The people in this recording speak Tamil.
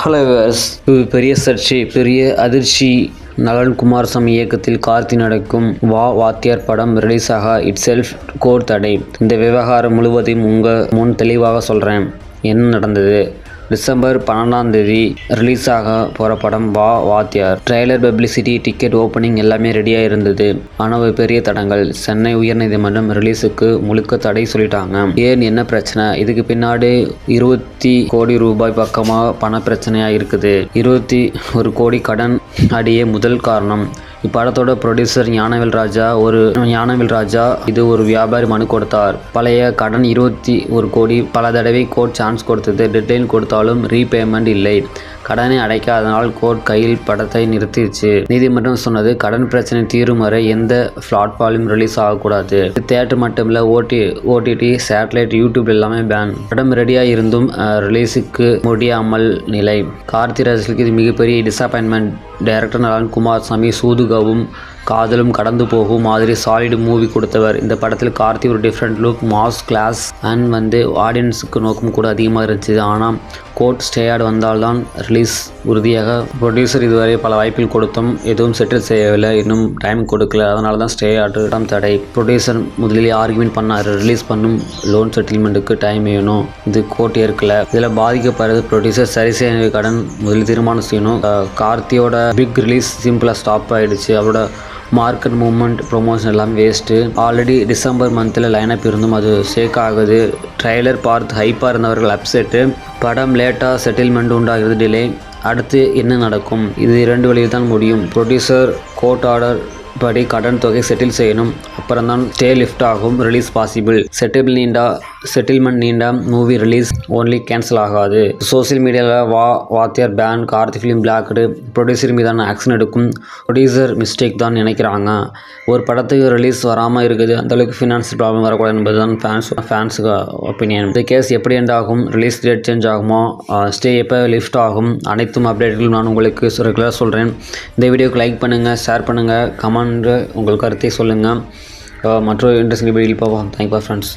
ஹலோ வியூவர்ஸ், இது பெரிய சர்ச்சை, பெரிய அதிர்ச்சி. நலன் குமாரசாமி இயக்கத்தில் கார்த்தி நடிக்கும் வா வாத்தியார் படம் ரிலீஸ் ஆக இட்செல்ஃப் கோர்ட் தடை. இந்த விவகாரம் முழுவதையும் உங்கள் முன் தெளிவாக சொல்கிறேன். என்ன நடந்தது? டிசம்பர் 12 ரிலீஸ் ஆக போகிற படம் வா வாத்தியார். ட்ரெய்லர், பப்ளிசிட்டி, டிக்கெட், ஓப்பனிங் எல்லாமே ரெடியாக இருந்தது. ஆனால் ஒரு பெரிய தடங்கள். சென்னை உயர்நீதிமன்றம் ரிலீஸுக்கு முழுக்க தடை சொல்லிட்டாங்க. ஏன், என்ன பிரச்சனை? இதுக்கு பின்னாடி 20 கோடி ரூபாய் பக்கமாக பண பிரச்சனையாக இருக்குது. 21 கோடி கடன் அடியே முதல் காரணம். இப்படத்தோட ப்ரொடியூசர் ஞானவேல் ராஜா இது ஒரு வியாபாரி மனு கொடுத்தார். பழைய கடன் 21 கோடி. பல தடவை கோர்ட் சான்ஸ் கொடுத்தது. டெட்லைன் கொடுத்தாலும் ரீபேமெண்ட் இல்லை. கடனை அடைக்காதனால் கோர்ட் கையில் படத்தை நிறுத்திடுச்சு. நீதிமன்றம் சொன்னது, கடன் பிரச்சனை தீரும் வரை எந்த பிளாட்ஃபார்மும் ரிலீஸ் ஆகக்கூடாது. தியேட்டர் மட்டும் இல்லை, ஓடிடி, சேட்டலைட், யூடியூப் எல்லாமே பேன். படம் ரெடியாக இருந்தும் ரிலீஸுக்கு முடியாமல் நிலை. கார்த்தி ரசிகர்களுக்கு இது மிகப்பெரிய டிசப்பாயின்மெண்ட். டைரக்டர் நலன் குமாரசாமி சூதுகவும் காதலும் கடந்து போகும் மாதிரி சாலிட் மூவி கொடுத்தவர். இந்த படத்தில் கார்த்தி ஒரு different look, mass, class and ஆடியன்ஸுக்கு நோக்கம் கூட அதிகமாக இருந்துச்சு. ஆனால் கோர்ட் ஸ்டேயார்டு வந்தால்தான் ரிலீஸ் உறுதியாக. ப்ரொடியூசர் இதுவரை பல வாய்ப்புகள் கொடுத்தும் எதுவும் செட்டில் செய்யவில்லை. இன்னும் டைம் கொடுக்கல. அதனால தான் ஸ்டேயார்டு இடம் தடை. ப்ரொடியூசர் முதலிலே ஆர்குமெண்ட் பண்ணார். ரிலீஸ் பண்ணும் லோன் செட்டில்மெண்ட்டுக்கு டைம் வேணும். இது கோர்ட் ஏற்கல. இதில் பாதிக்கப்படுறது ப்ரொடியூசர். சரி செய்ய கடன் முதலில் தீர்மானம் செய்யணும். கார்த்தியோட பிக் ரிலீஸ் சிம்பிளாக ஸ்டாப் ஆகிடுச்சு. அவரோட மார்க்கெட் மூவ்மெண்ட், ப்ரொமோஷன் எல்லாம் வேஸ்ட்டு. ஆல்ரெடி டிசம்பர் மந்தில் லைனப் இருந்தும் அது ஷேக் ஆகுது. ட்ரெய்லர் பார்த்து ஹைப்பாக இருந்தவர்கள் அப்செட்டு. படம் லேட்டாக செட்டில்மெண்ட் உண்டாகிறது, டிலே. அடுத்து என்ன நடக்கும்? இது 2 வழியில் தான் முடியும். ப்ரொடியூசர் கோர்ட் ஆர்டர் படி கடன் தொகை செட்டில் செய்யணும். அப்புறம் தான் ஸ்டே லிஃப்ட் ஆகும். Release possible. செட்டில்மெண்ட் நீண்டா மூவி ரிலீஸ் ஓன்லி கேன்சல் ஆகாது. சோசியல் மீடியாவில் Vaa Vaathiyaar ban, Karthi film blocked, producer மீதான ஆக்ஷன் எடுக்கும். ப்ரொடியூசர் மிஸ்டேக் தான் நினைக்கிறாங்க. ஒரு படத்துக்கு ரிலீஸ் வராமல் இருக்குது, அந்தளவுக்கு ஃபினான்ஷியல் ப்ராப்ளம் வரக்கூடாது என்பது தான் ஃபேன்ஸுக்கு ஒப்பீனியன். இந்த கேஸ் எப்படி எண்ட் ஆகும்? ரிலீஸ் டேட் சேஞ்ச் ஆகுமா? ஸ்டே எப்போ லிஃப்ட் ஆகும்? அனைத்தும் அப்டேட்களும் நான் உங்களுக்கு ரெகுலராக சொல்கிறேன். இந்த வீடியோக்கு லைக் பண்ணுங்கள், ஷேர் பண்ணுங்கள், கமெண்ட் உங்கள் கருத்தை சொல்லுங்கள். மற்றொரு இன்ட்ரெஸ்டிங் வீடியோவில் பார்ப்போம். Thank you friends.